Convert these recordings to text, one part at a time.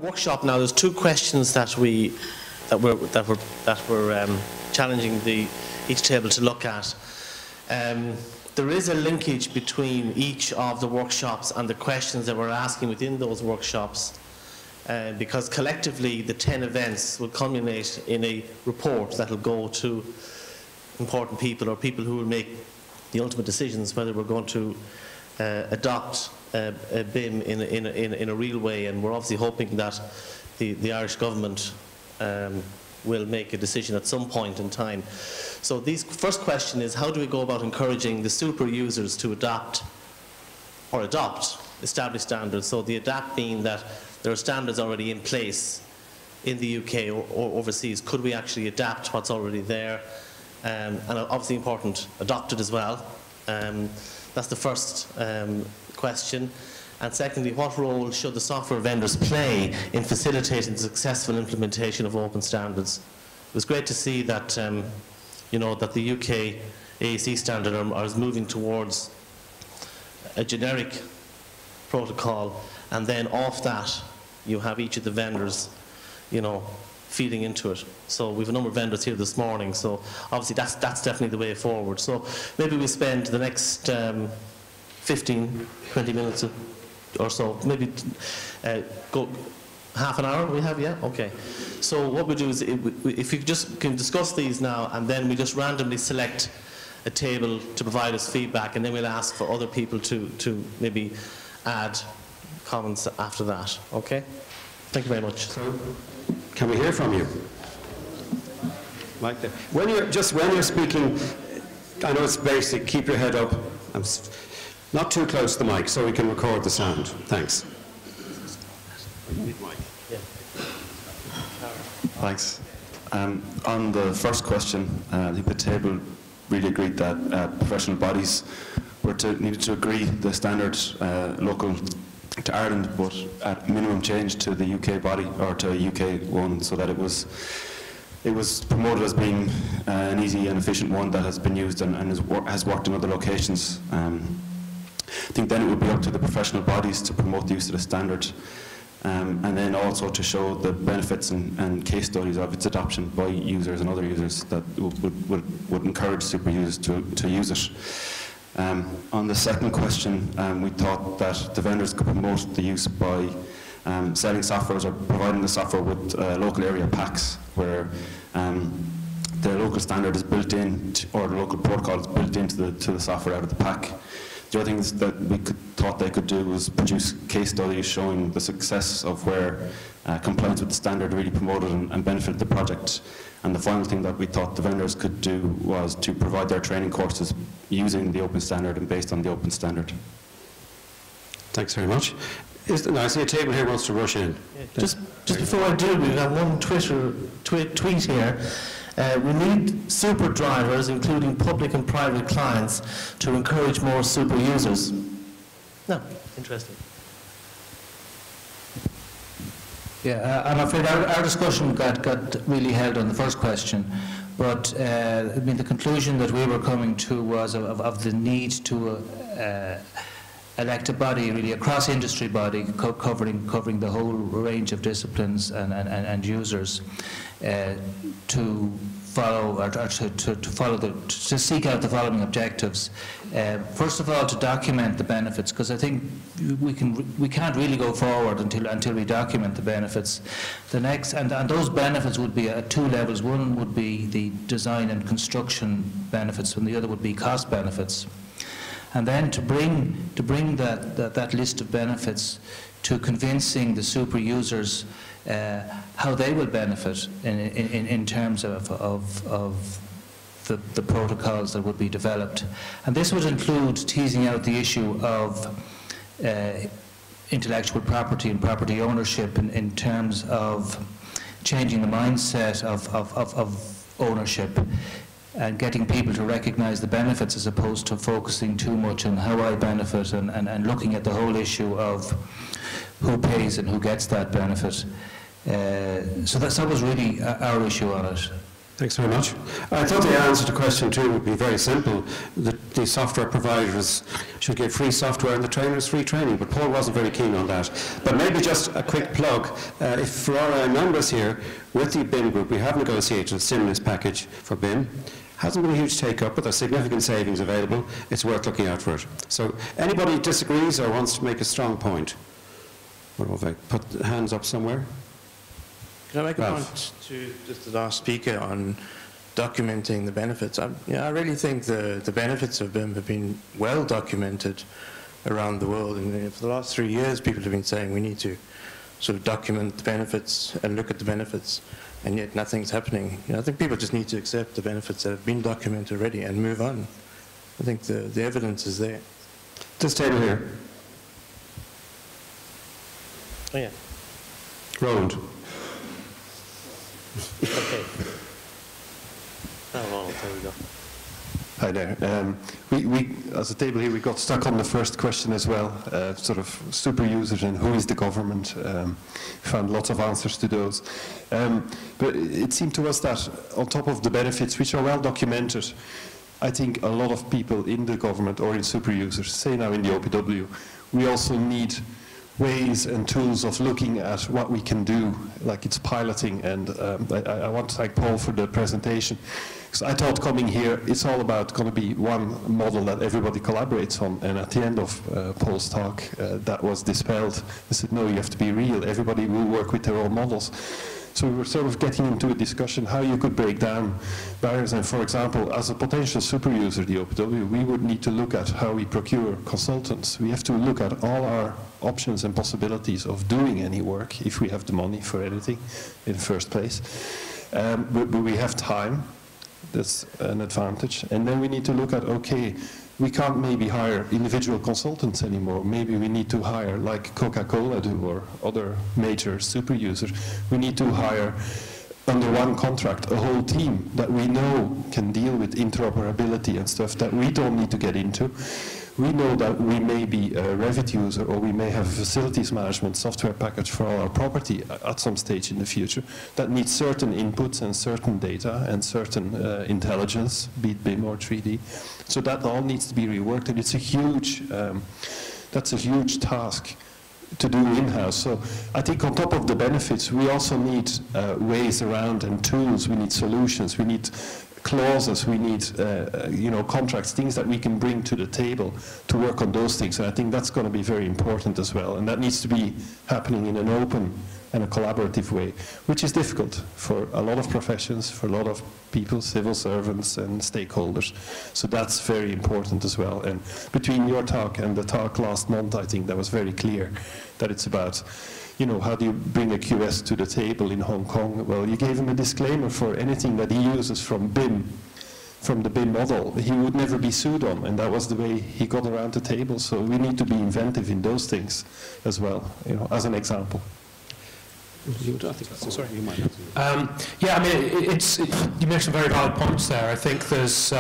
Workshop now. There's two questions that we're challenging each table to look at. There is a linkage between each of the workshops and the questions that we're asking within those workshops, because collectively the 10 events will culminate in a report that will go to important people or people who will make the ultimate decisions whether we're going to adopt a BIM in a real way, and we're obviously hoping that the Irish government will make a decision at some point in time. So the first question is, how do we go about encouraging the super users to adopt established standards? So the adapt being that there are standards already in place in the UK or overseas. Could we actually adapt what's already there? And obviously important, adopt it as well. That's the first question. And secondly, what role should the software vendors play in facilitating the successful implementation of open standards? It was great to see that, that the UK AEC standard is moving towards a generic protocol, and then off that you have each of the vendors, feeding into it. So we have a number of vendors here this morning, so obviously that's definitely the way forward. So maybe we spend the next 15, 20 minutes or so, maybe go half an hour we have, yeah? Okay. So what we do is, if you just can discuss these now, and then we just randomly select a table to provide us feedback, and then we'll ask for other people to maybe add comments after that, okay? Thank you very much. So, can we hear from you? Right there. When you're speaking, I know it's basic, keep your head up. Not too close to the mic so we can record the sound. Thanks. Thanks. On the first question, I think the table really agreed that professional bodies needed to agree the standards local to Ireland, but at minimum change to the UK body or to a UK one, so that it was promoted as being an easy and efficient one that has been used and has worked in other locations. I think then it would be up to the professional bodies to promote the use of the standard, and then also to show the benefits and case studies of its adoption by users and other users that would encourage super users to use it. On the second question, we thought that the vendors could promote the use by selling softwares or providing the software with local area packs where the local standard is built in, or the local protocol is built into the software out of the pack. The other things that we thought they could do was produce case studies showing the success of where compliance with the standard really promoted and benefited the project. And the final thing that we thought the vendors could do was to provide their training courses using the open standard and based on the open standard. Thanks very much. I see a table here wants to rush in. Yeah, just before I do, we have one tweet here. We need super drivers, including public and private clients, to encourage more super users. No, interesting. Yeah, I'm afraid our discussion got really held on the first question, but the conclusion that we were coming to was of the need to elect a body, really a cross-industry body covering the whole range of disciplines and users to follow or to seek out the following objectives. First of all, to document the benefits, because I think we can't really go forward until we document the benefits. The next, and those benefits would be at two levels. One would be the design and construction benefits, and the other would be cost benefits. And then to bring that list of benefits to convincing the super users how they will benefit in terms of the protocols that would be developed. And this would include teasing out the issue of intellectual property and property ownership in terms of changing the mindset of ownership and getting people to recognize the benefits as opposed to focusing too much on how I benefit and looking at the whole issue of who pays and who gets that benefit. So that was really our issue on it. Thanks very much. I thought the answer to question 2 would be very simple. The software providers should give free software and the trainers free training, but Paul wasn't very keen on that. But maybe just a quick plug. If for our members here, with the BIM group, we have negotiated a stimulus package for BIM. Hasn't been a huge take-up, but there's significant savings available. It's worth looking out for it. So anybody disagrees or wants to make a strong point? What if I put the hands up somewhere? Can I make a point to just the last speaker on documenting the benefits? I really think the benefits of BIM have been well documented around the world. And for the last 3 years, people have been saying we need to sort of document the benefits and look at the benefits, and yet nothing's happening. I think people just need to accept the benefits that have been documented already and move on. I think the evidence is there. This table here. Oh, yeah. Roland. Okay. Oh, well, there we go. Hi there. We, as a table here, we got stuck on the first question as well, sort of super users and who is the government. Found lots of answers to those. But it seemed to us that on top of the benefits, which are well documented, I think a lot of people in the government or in super users, say now in the OPW, we also need ways and tools of looking at what we can do, like it's piloting, and I want to thank Paul for the presentation. Because I thought coming here, it's all about going to be one model that everybody collaborates on, and at the end of Paul's talk, that was dispelled. They said, no, you have to be real, everybody will work with their own models. So we were sort of getting into a discussion how you could break down barriers. And for example, as a potential super user, the OPW, we would need to look at how we procure consultants. We have to look at all our options and possibilities of doing any work if we have the money for anything in the first place. But we have time. That's an advantage. And then we need to look at, okay, we can't maybe hire individual consultants anymore. Maybe we need to hire, like Coca-Cola do or other major super users, we need to hire under one contract a whole team that we know can deal with interoperability and stuff that we don't need to get into. We know that we may be a Revit user or we may have a facilities management software package for all our property at some stage in the future that needs certain inputs and certain data and certain intelligence, be it BIM or 3D. So that all needs to be reworked, and it's a huge, that's a huge task to do in-house. So I think on top of the benefits, we also need ways around and tools, we need solutions, we need clauses, we need contracts, things that we can bring to the table to work on those things. And I think that's going to be very important as well. And that needs to be happening in an open and a collaborative way, which is difficult for a lot of professions, for a lot of people, civil servants and stakeholders. So that's very important as well. And between your talk and the talk last month, I think that was very clear that it's about, how do you bring a QS to the table in Hong Kong? Well, you gave him a disclaimer for anything that he uses from BIM, from the BIM model. He would never be sued on, and that was the way he got around the table. So we need to be inventive in those things as well, as an example. Sorry, you might. Yeah, I mean, you make some very valid points there. I think there's,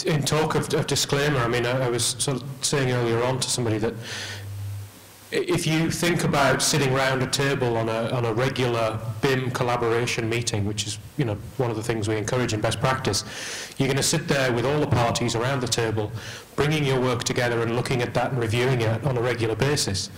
in talk of disclaimer, I mean, I was sort of saying earlier on to somebody that if you think about sitting around a table on a regular BIM collaboration meeting, which is one of the things we encourage in best practice, you're going to sit there with all the parties around the table, bringing your work together and looking at that and reviewing it on a regular basis.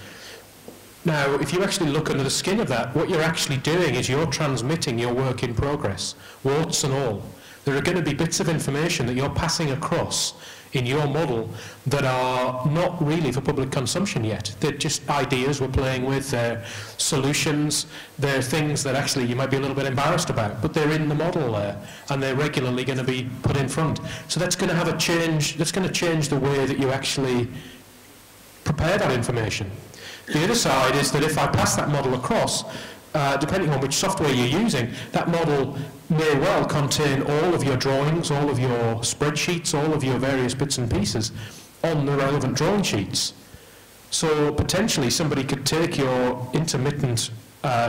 Now, if you actually look under the skin of that, what you're actually doing is you're transmitting your work in progress, warts and all. There are going to be bits of information that you're passing across in your model that are not really for public consumption yet. They're just ideas we're playing with, they're solutions, they're things that actually you might be a little bit embarrassed about, but they're in the model there, and they're regularly going to be put in front. So that's going to have a change, that's going to change the way that you actually prepare that information. The other side is that if I pass that model across, depending on which software you're using, that model may well contain all of your drawings, all of your spreadsheets, all of your various bits and pieces on the relevant drawing sheets. So potentially somebody could take your intermittent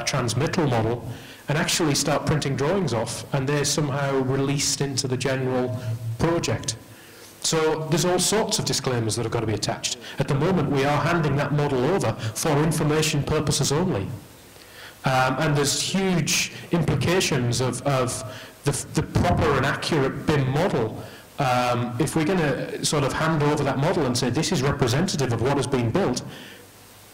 transmittal model and actually start printing drawings off, and they're somehow released into the general project. So there's all sorts of disclaimers that have got to be attached. At the moment, we are handing that model over for information purposes only. And there's huge implications of the proper and accurate BIM model. If we're going to sort of hand over that model and say this is representative of what has been built,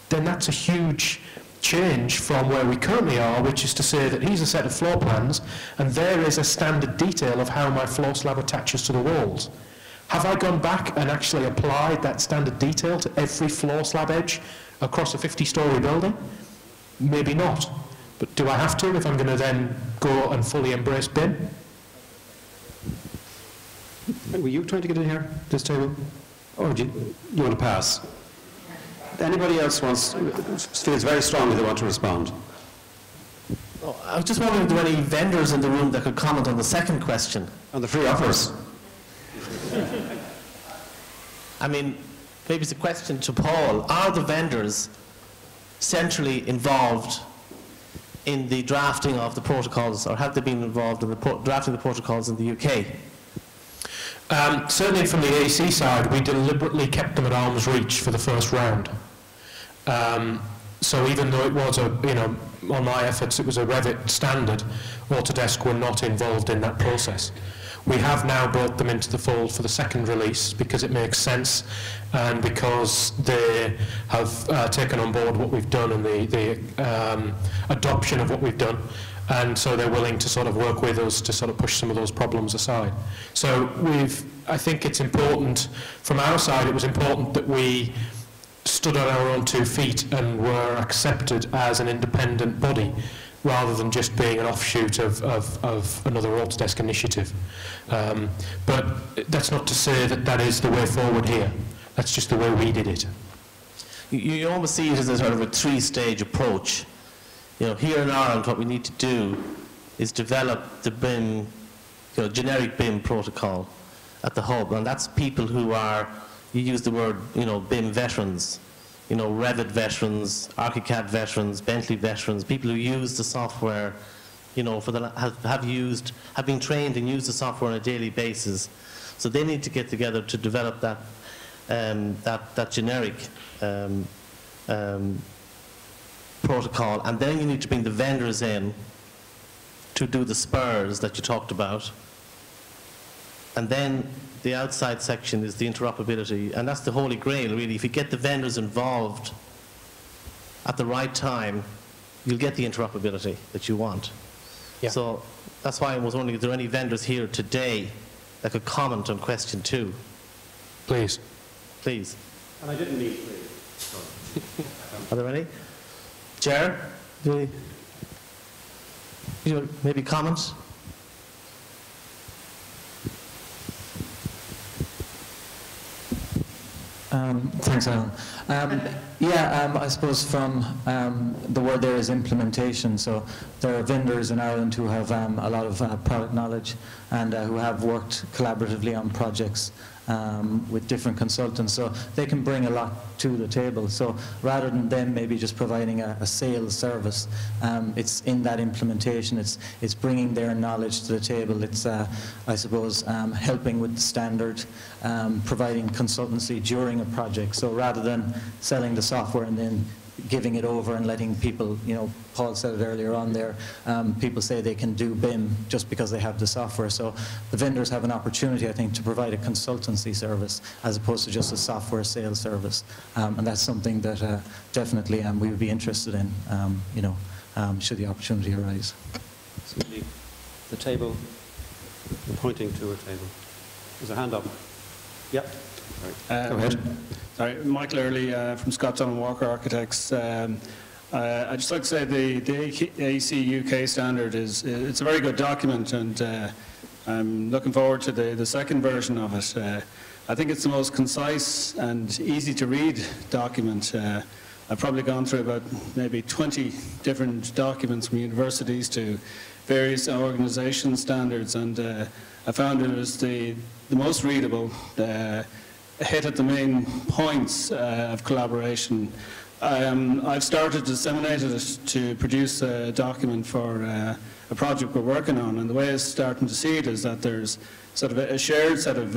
then that's a huge change from where we currently are, which is to say that here's a set of floor plans and there is a standard detail of how my floor slab attaches to the walls. Have I gone back and actually applied that standard detail to every floor slab edge across a 50-storey building? Maybe not. But do I have to if I'm going to then go and fully embrace BIM? Were you trying to get in here, this table? Or do you want to pass? Anybody else feels very strongly they want to respond? Oh, I was just wondering if there were any vendors in the room that could comment on the second question. On the free offers? I mean, maybe it's a question to Paul. Are the vendors centrally involved in the drafting of the protocols, or have they been involved in the drafting of the protocols in the UK? Certainly from the AC side, we deliberately kept them at arm's reach for the first round. So even though it was on my efforts, it was a Revit standard, Autodesk were not involved in that process. We have now brought them into the fold for the second release because it makes sense and because they have taken on board what we've done and the adoption of what we've done. And so they're willing to sort of work with us to sort of push some of those problems aside. So I think it's important, from our side, it was important that we stood on our own 2 feet and were accepted as an independent body, rather than just being an offshoot of another Autodesk initiative. But that's not to say that that is the way forward here. That's just the way we did it. You almost see it as a sort of a 3-stage approach. Here in Ireland, what we need to do is develop the BIM, generic BIM protocol at the hub, and that's people who are, you use the word, BIM veterans, Revit veterans, ArchiCAD veterans, Bentley veterans, people who use the software, have been trained and use the software on a daily basis. So they need to get together to develop that that generic protocol, and then you need to bring the vendors in to do the spurs that you talked about, and then the outside section is the interoperability, and that's the holy grail, really. If you get the vendors involved at the right time, you'll get the interoperability that you want. Yeah. So that's why I was wondering if there are any vendors here today that could comment on question 2. Please. Please. And I didn't mean please. Are there any? Chair, do you maybe comments? Thanks, Alan. I suppose from the word there is implementation. So there are vendors in Ireland who have a lot of product knowledge and who have worked collaboratively on projects with different consultants. So they can bring a lot to the table. So rather than them maybe just providing a sales service, it's in that implementation. It's bringing their knowledge to the table. It's, I suppose, helping with the standard, providing consultancy during a project. So rather than selling the software and then giving it over and letting people, Paul said it earlier on there, people say they can do BIM just because they have the software. So the vendors have an opportunity, I think, to provide a consultancy service as opposed to just a software sales service. And that's something that definitely we would be interested in, should the opportunity arise. The table, pointing to a table. There's a hand up. Yep. Go ahead. Sorry, Michael Early from Scott Dunn Walker Architects. I'd just like to say the AC UK standard it's a very good document, and I'm looking forward to the second version of it. I think it's the most concise and easy to read document. I've probably gone through about maybe 20 different documents from universities to various organisation standards, and I found it was the most readable, hit at the main points of collaboration. I've started disseminated it to produce a document for a project we're working on, and the way I'm starting to see it is that there's sort of a shared set of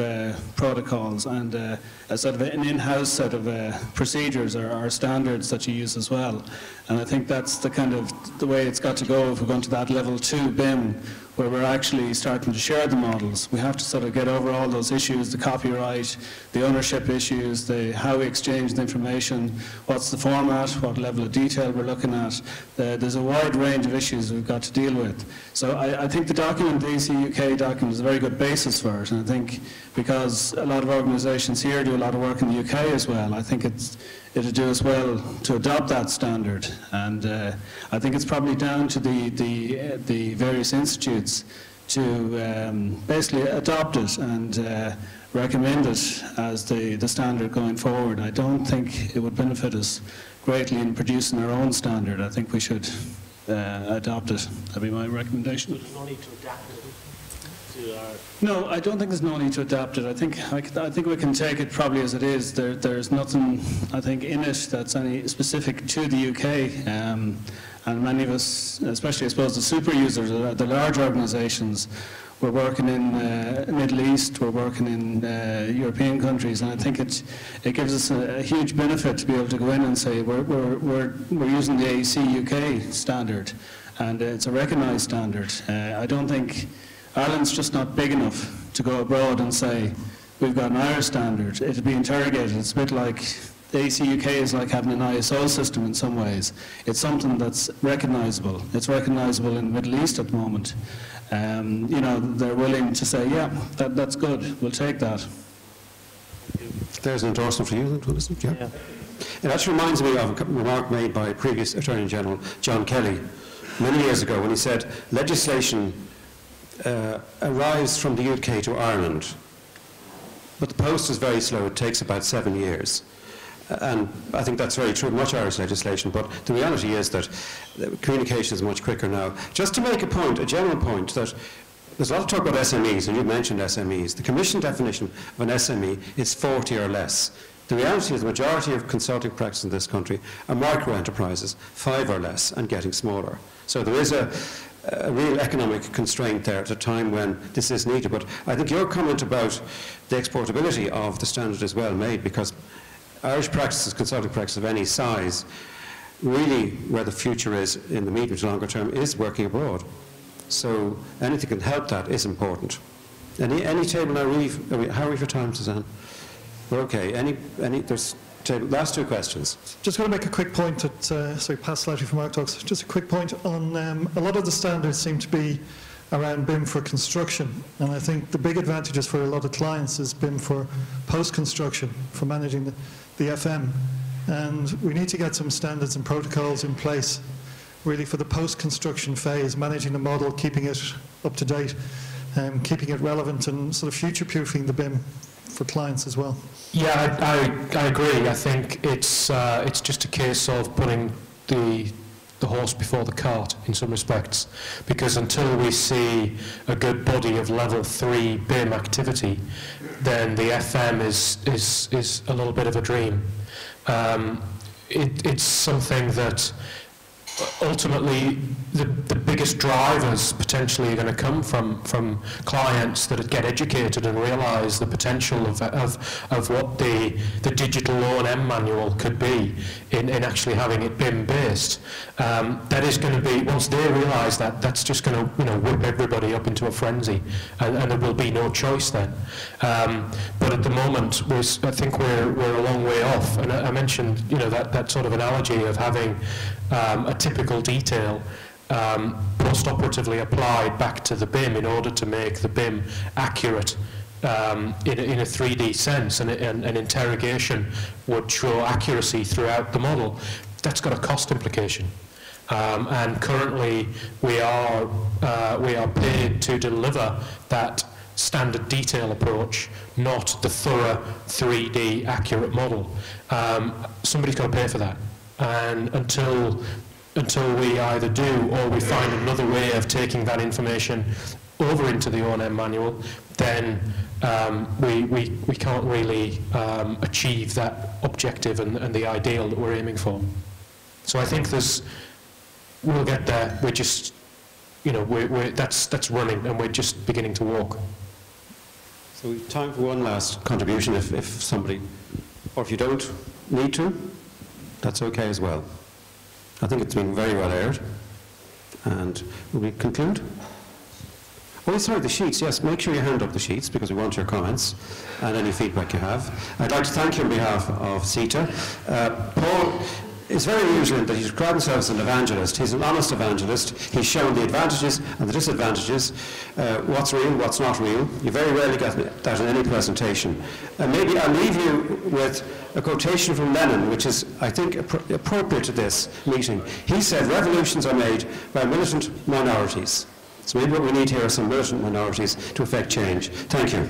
protocols and a sort of an in-house set of procedures or standards that you use as well. And I think that's the kind of the way it's got to go if we're going to that level 2 BIM, where we're actually starting to share the models. We have to sort of get over all those issues, the copyright, the ownership issues, how we exchange the information, what's the format, what level of detail we're looking at. There's a wide range of issues we've got to deal with. So I think the document, the AC UK document, is a very good basis for it. And I think because a lot of organisations here do a lot of work in the UK as well, I think it'll do us well to adopt that standard. And I think it's probably down to the various institutes to basically adopt it and recommend it as the standard going forward. I don't think it would benefit us greatly in producing our own standard. I think we should adopt it. That'd be my recommendation. There's no need to adapt it to our... No, I don't think there's no need to adapt it. I think we can take it probably as it is. There's nothing, I think, in it that's any specific to the UK. And many of us, especially I suppose the super users, the large organisations, we're working in the Middle East, we're working in European countries, and I think it gives us a huge benefit to be able to go in and say we're using the AEC UK standard, and it's a recognised standard. I don't think Ireland's just not big enough to go abroad and say we've got an Irish standard. It'll be interrogated. It's a bit like the AEC UK is like having an ISO system in some ways. It's something that's recognisable. It's recognisable in the Middle East at the moment. You know, they're willing to say, yeah, that's good, we'll take that. There's an endorsement for you, isn't it? Yeah. It actually reminds me of a remark made by previous Attorney General John Kelly many years ago when he said legislation arrives from the UK to Ireland, but the post is very slow. It takes about 7 years. And I think that's very true of much Irish legislation, but the reality is that communication is much quicker now. Just to make a point, a general point, that there's a lot of talk about SMEs, and you mentioned SMEs. The Commission definition of an SME is 40 or less. The reality is the majority of consulting practices in this country are micro-enterprises, 5 or less, and getting smaller. So there is a real economic constraint there at a time when this is needed. But I think your comment about the exportability of the standard is well made, because Irish practices, consulting practices of any size, really where the future is in the medium to longer term is working abroad. So anything that can help that is important. Any table now, really, how are we for time, Suzanne? We're okay. There's table, last 2 questions. Just want to make a quick point that, sorry, pass slightly from our talks. Just a quick point on a lot of the standards seem to be around BIM for construction, and I think the big advantages for a lot of clients is BIM for post-construction, for managing the FM, and we need to get some standards and protocols in place really for the post-construction phase, managing the model, keeping it up to date, keeping it relevant, and sort of future-proofing the BIM for clients as well. Yeah, I agree. I think it's just a case of putting the horse before the cart in some respects, because until we see a good body of level 3 BIM activity, then the FM is a little bit of a dream. It's something that ultimately the biggest drivers potentially are going to come from clients that get educated and realise the potential of what the digital O&M manual could be in actually having it BIM based. That is going to be, once they realise that, that's just going to whip everybody up into a frenzy, and there will be no choice then. But at the moment, I think we're a long way off, and I mentioned that sort of analogy of having a typical detail post-operatively applied back to the BIM in order to make the BIM accurate in a 3D sense, and an interrogation would show accuracy throughout the model. That's got a cost implication, and currently we are paid to deliver that standard detail approach, not the thorough 3D accurate model. Somebody's got to pay for that. And until we either do or we find another way of taking that information over into the O&M manual, then we can't really achieve that objective and the ideal that we're aiming for. So I think we'll get there. We're just, that's running, and we're just beginning to walk. So we've time for one last contribution if somebody, or if you don't need to, that's okay as well. I think it's been very well aired. And will we conclude? Oh, sorry, the sheets. Yes, make sure you hand up the sheets because we want your comments and any feedback you have. I'd like to thank you on behalf of CITA. Paul is very unusual in that he's described himself as an evangelist. He's an honest evangelist. He's shown the advantages and the disadvantages, what's real, what's not real. You very rarely get that in any presentation. Maybe I'll leave you with a quotation from Lenin, which is, I think, appropriate to this meeting. He said, revolutions are made by militant minorities. So maybe what we need here are some militant minorities to effect change. Thank you.